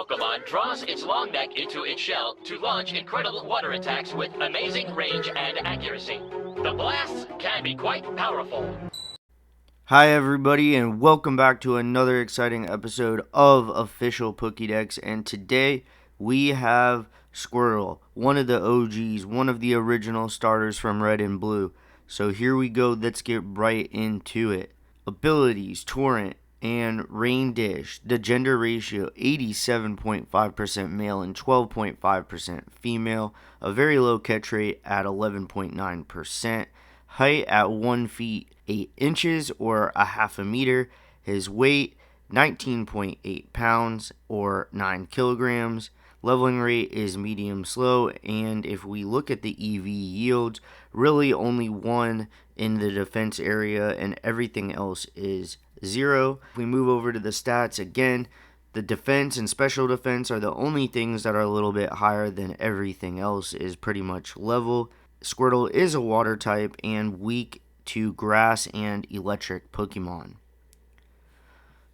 Pokemon draws its long neck into its shell to launch incredible water attacks with amazing range and accuracy. The blasts can be quite powerful. Hi everybody, and welcome back to another exciting episode of Official Pokédex. And today we have Squirtle, one of the OGs, one of the original starters from Red and Blue. So here we go, let's get right into it. Abilities: Torrent and Rain Dish. The gender ratio: 87.5% male and 12.5% female. A very low catch rate at 11.9%. Height at 1 feet 8 inches or a half a meter. His weight 19.8 pounds or 9 kilograms. Leveling rate is medium slow, and if we look at the EV yields, really only 1 in the defense area and everything else is 0. If we move over to the stats again, the defense and special defense are the only things that are a little bit higher than everything else is pretty much level. Squirtle is a water type and weak to grass and electric Pokemon.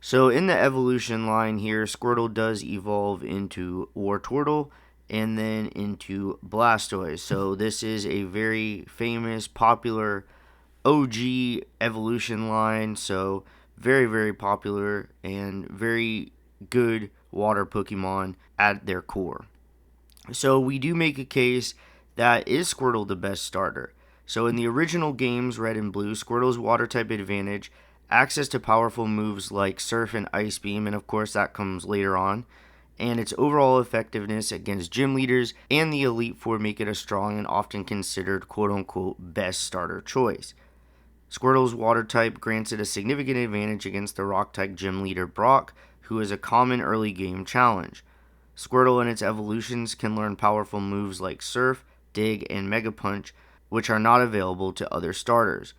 So in the evolution line here, Squirtle does evolve into Wartortle and then into Blastoise. So this is a very famous, popular OG evolution line. So very, very popular and very good water Pokemon at their core. So we do make a case that is Squirtle the best starter. So in the original games, Red and Blue, Squirtle's water type advantage, access to powerful moves like Surf and Ice Beam, and of course that comes later on, and its overall effectiveness against gym leaders and the Elite Four make it a strong and often considered quote-unquote best starter choice. Squirtle's water type grants it a significant advantage against the rock-type gym leader Brock, who is a common early game challenge. Squirtle and its evolutions can learn powerful moves like Surf, Dig, and Mega Punch, which are not available to other starters.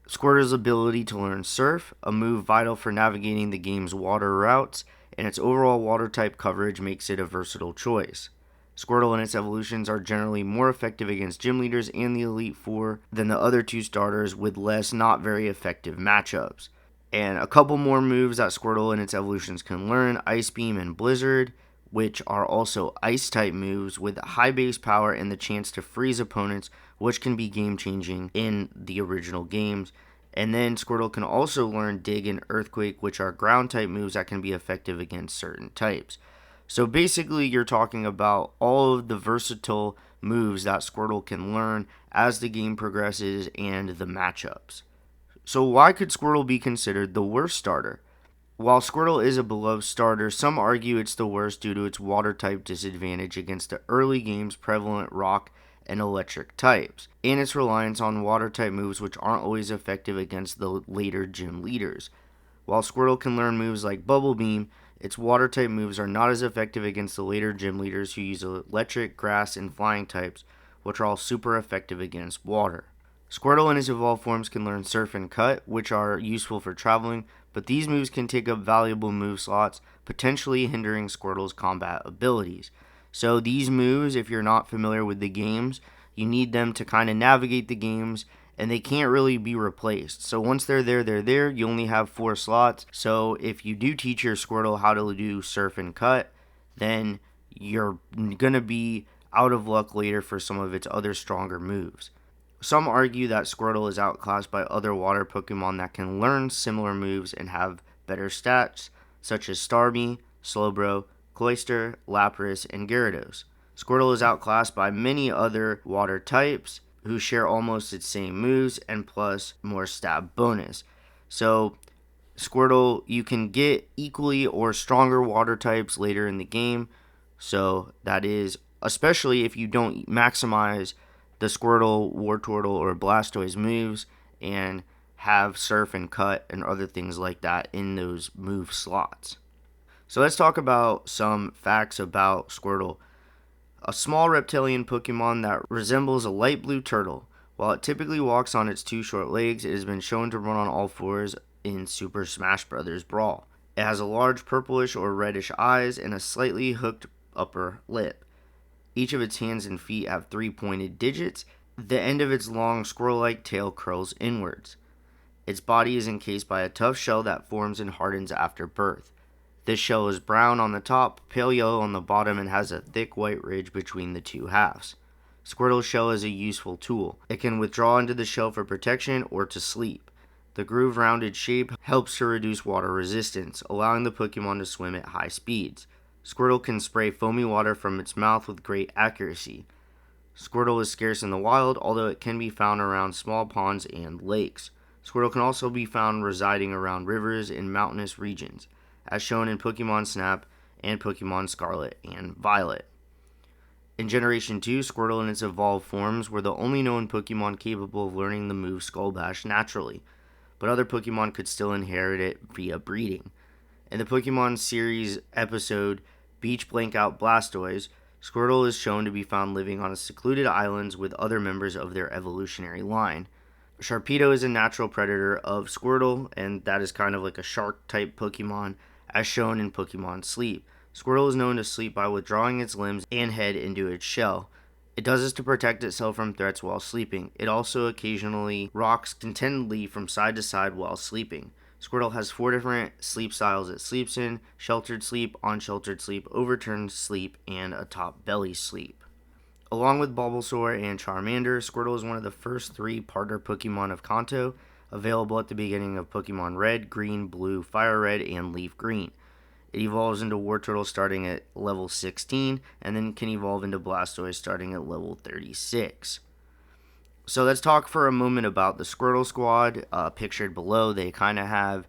Squirtle's ability to learn Surf, a move vital for navigating the game's water routes, and its overall water type coverage makes it a versatile choice. Squirtle and its evolutions are generally more effective against gym leaders and the Elite Four than the other two starters, with less not very effective matchups. And a couple more moves that Squirtle and its evolutions can learn: Ice Beam and Blizzard, which are also ice-type moves with high base power and the chance to freeze opponents, which can be game-changing in the original games. And then Squirtle can also learn Dig and Earthquake, which are ground-type moves that can be effective against certain types. So basically, you're talking about all of the versatile moves that Squirtle can learn as the game progresses and the matchups. So why could Squirtle be considered the worst starter? While Squirtle is a beloved starter, some argue it's the worst due to its water type disadvantage against the early game's prevalent rock and electric types, and its reliance on water type moves which aren't always effective against the later gym leaders. While Squirtle can learn moves like Bubble Beam, its water type moves are not as effective against the later gym leaders who use electric, grass, and flying types, which are all super effective against water. Squirtle and his evolved forms can learn Surf and Cut, which are useful for traveling, but these moves can take up valuable move slots, potentially hindering Squirtle's combat abilities. So these moves, if you're not familiar with the games, you need them to kind of navigate the games, and they can't really be replaced. So once they're there. You only have 4 slots. So if you do teach your Squirtle how to do Surf and Cut, then you're going to be out of luck later for some of its other stronger moves. Some argue that Squirtle is outclassed by other water Pokemon that can learn similar moves and have better stats, such as Starmie, Slowbro, Cloyster, Lapras, and Gyarados. Squirtle is outclassed by many other water types who share almost its same moves and plus more stab bonus. So Squirtle, you can get equally or stronger water types later in the game. So that is, especially if you don't maximize the Squirtle, Wartortle, or Blastoise moves and have Surf and Cut and other things like that in those move slots. So let's talk about some facts about Squirtle. A small reptilian Pokemon that resembles a light blue turtle. While it typically walks on its 2 short legs, it has been shown to run on all 4s in Super Smash Bros. Brawl. It has a large purplish or reddish eyes and a slightly hooked upper lip. Each of its hands and feet have 3 pointed digits. The end of its long squirrel-like tail curls inwards. Its body is encased by a tough shell that forms and hardens after birth. This shell is brown on the top, pale yellow on the bottom, and has a thick white ridge between the two halves. Squirtle's shell is a useful tool. It can withdraw into the shell for protection or to sleep. The groove-rounded shape helps to reduce water resistance, allowing the Pokemon to swim at high speeds. Squirtle can spray foamy water from its mouth with great accuracy. Squirtle is scarce in the wild, although it can be found around small ponds and lakes. Squirtle can also be found residing around rivers in mountainous regions, as shown in Pokemon Snap and Pokemon Scarlet and Violet. In Generation 2, Squirtle in its evolved forms were the only known Pokemon capable of learning the move Skull Bash naturally, but other Pokemon could still inherit it via breeding. In the Pokemon series episode Beach Blankout Blastoise, Squirtle is shown to be found living on secluded islands with other members of their evolutionary line. Sharpedo is a natural predator of Squirtle, and that is kind of like a shark-type Pokemon, as shown in Pokemon Sleep. Squirtle is known to sleep by withdrawing its limbs and head into its shell. It does this to protect itself from threats while sleeping. It also occasionally rocks contentedly from side to side while sleeping. Squirtle has 4 different sleep styles it sleeps in: sheltered sleep, unsheltered sleep, overturned sleep, and a top belly sleep. Along with Bulbasaur and Charmander, Squirtle is one of the first 3 partner Pokemon of Kanto, available at the beginning of Pokemon Red, Green, Blue, Fire Red, and Leaf Green. It evolves into Wartortle starting at level 16, and then can evolve into Blastoise starting at level 36. So let's talk for a moment about the Squirtle Squad, pictured below. They kind of have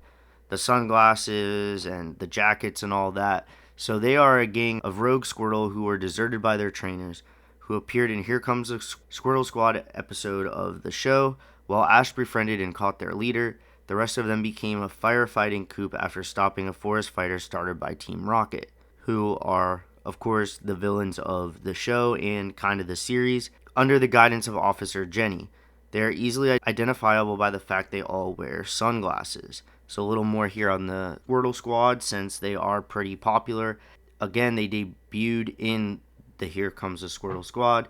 the sunglasses and the jackets and all that. So they are a gang of rogue Squirtle who were deserted by their trainers, who appeared in Here Comes the Squirtle Squad episode of the show. While Ash befriended and caught their leader, the rest of them became a firefighting coup after stopping a forest fighter started by Team Rocket, who are, of course, the villains of the show and kind of the series, under the guidance of Officer Jenny. They are easily identifiable by the fact they all wear sunglasses. So a little more here on the Squirtle Squad, since they are pretty popular. Again, they debuted in the Here Comes the Squirtle Squad,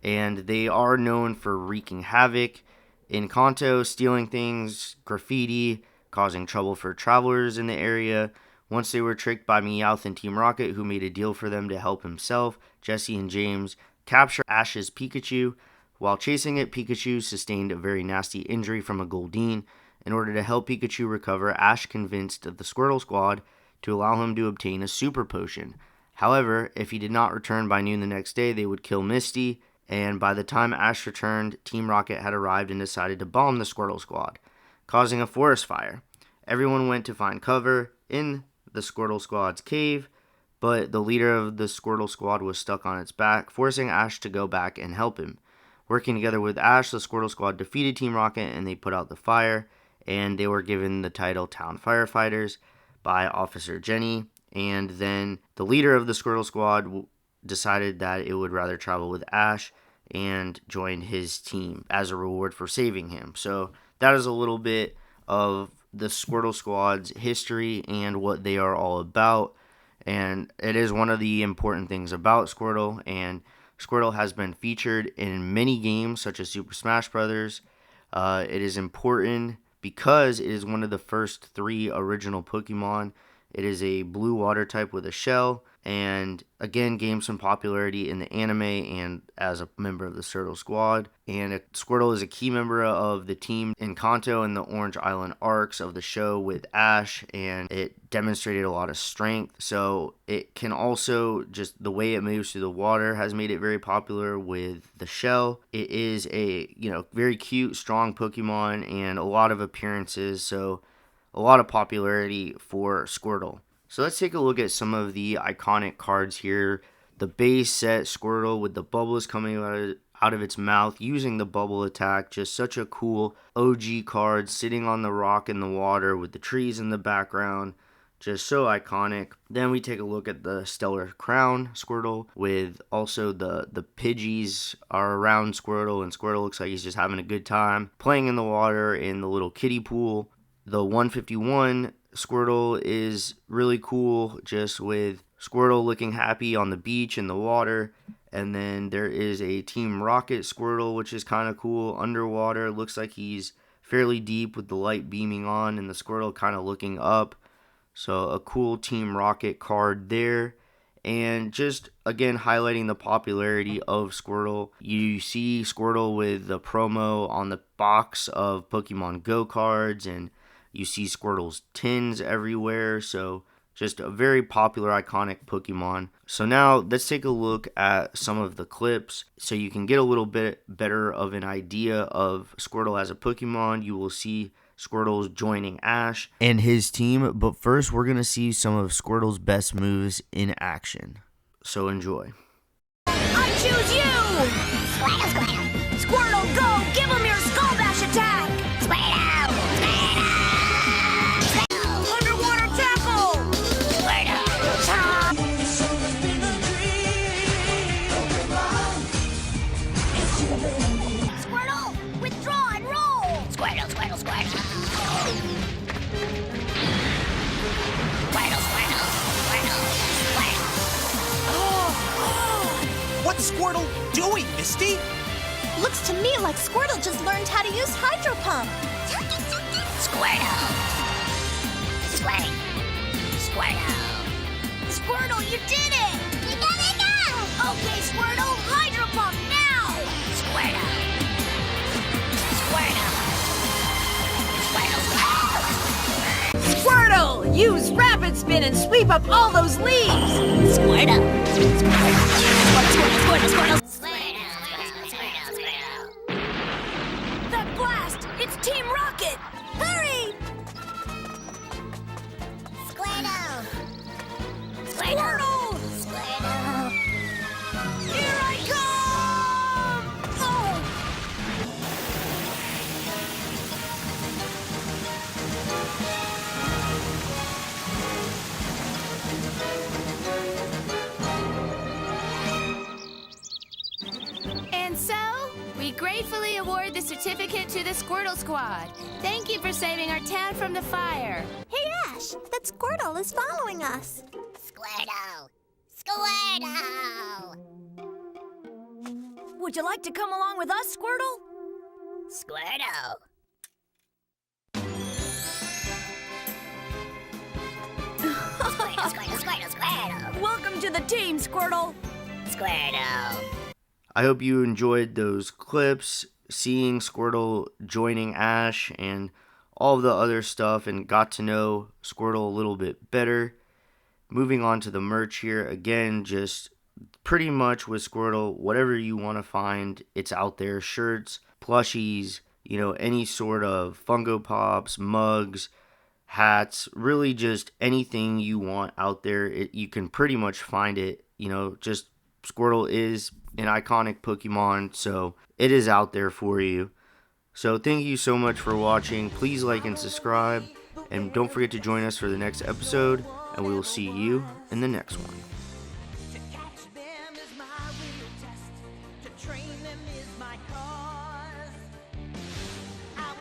and they are known for wreaking havoc in Kanto, stealing things, graffiti, causing trouble for travelers in the area. Once they were tricked by Meowth and Team Rocket, who made a deal for them to help himself, Jesse and James capture Ash's Pikachu. While chasing it, Pikachu sustained a very nasty injury from a Goldeen. In order to help Pikachu recover, Ash convinced the Squirtle Squad to allow him to obtain a super potion. However, if he did not return by noon the next day, they would kill Misty, and by the time Ash returned, Team Rocket had arrived and decided to bomb the Squirtle Squad, causing a forest fire. Everyone went to find cover in the Squirtle Squad's cave, but the leader of the Squirtle Squad was stuck on its back, forcing Ash to go back and help him. Working together with Ash, the Squirtle Squad defeated Team Rocket and they put out the fire, and they were given the title Town Firefighters by Officer Jenny. And then the leader of the Squirtle Squad decided that it would rather travel with Ash and join his team as a reward for saving him. So that is a little bit of the Squirtle Squad's history and what they are all about. And it is one of the important things about Squirtle, and Squirtle has been featured in many games such as Super Smash Bros. It is important because it is one of the first 3 original Pokemon. It is a blue water type with a shell, and again gained some popularity in the anime and as a member of the Squirtle Squad. And Squirtle is a key member of the team in Kanto and the Orange Island arcs of the show with Ash, and it demonstrated a lot of strength. So it can also, just the way it moves through the water has made it very popular with the shell. It is a, very cute, strong Pokemon and a lot of appearances, so a lot of popularity for Squirtle. So let's take a look at some of the iconic cards here. The base set Squirtle with the bubbles coming out of its mouth using the bubble attack. Just such a cool OG card, sitting on the rock in the water with the trees in the background. Just so iconic. Then we take a look at the Stellar Crown Squirtle, with also the Pidgeys are around Squirtle, and Squirtle looks like he's just having a good time playing in the water in the little kiddie pool. The 151 Squirtle is really cool, just with Squirtle looking happy on the beach in the water. And then there is a Team Rocket Squirtle, which is kind of cool underwater. Looks like he's fairly deep with the light beaming on and the Squirtle kind of looking up. So a cool Team Rocket card there. And just again highlighting the popularity of Squirtle. You see Squirtle with the promo on the box of Pokemon Go cards, and you see Squirtle's tins everywhere. So just a very popular, iconic Pokemon. So now let's take a look at some of the clips so you can get a little bit better of an idea of Squirtle as a Pokemon. You will see Squirtle's joining Ash and his team, but first we're going to see some of Squirtle's best moves in action. So enjoy. I choose you! Squirtle, Squirtle! Squirtle, go! Give him your Skull Bash attack! Squirtle! Squirtle! Underwater tackle! Squirtle! Squirtle, withdraw and roll! Squirtle, Squirtle, Squirtle! What's Squirtle doing, Misty? Looks to me like Squirtle just learned how to use Hydro Pump. Squirtle! Squirtle! Squirtle! Squirtle, you did it! You got it now! Okay, Squirtle, Hydro Pump now! Squirtle! Squirtle! Squirtle! Squirtle! Use Rapid Spin and sweep up all those leaves! Squirtle! Squirtle! Squirtle! That blast! It's Team Rocket! Hurry! Squirtle! Squirtle! Squirtle! Here I come! Oh! And so, we gratefully award the certificate to the Squirtle Squad. Thank you for saving our town from the fire. Hey, Ash! That Squirtle is following us! Squirtle! Squirtle! Would you like to come along with us, Squirtle? Squirtle! Squirtle, Squirtle, Squirtle, Squirtle! Welcome to the team, Squirtle! Squirtle! I hope you enjoyed those clips, seeing Squirtle joining Ash and all of the other stuff, and got to know Squirtle a little bit better. Moving on to the merch here, again, just pretty much with Squirtle, whatever you want to find, it's out there. Shirts, plushies, any sort of Funko Pops, mugs, hats, really just anything you want out there. You can pretty much find it. Just Squirtle is an iconic Pokemon, so it is out there for you. So thank you so much for watching. Please like and subscribe, and don't forget to join us for the next episode, and we will see you in the next one.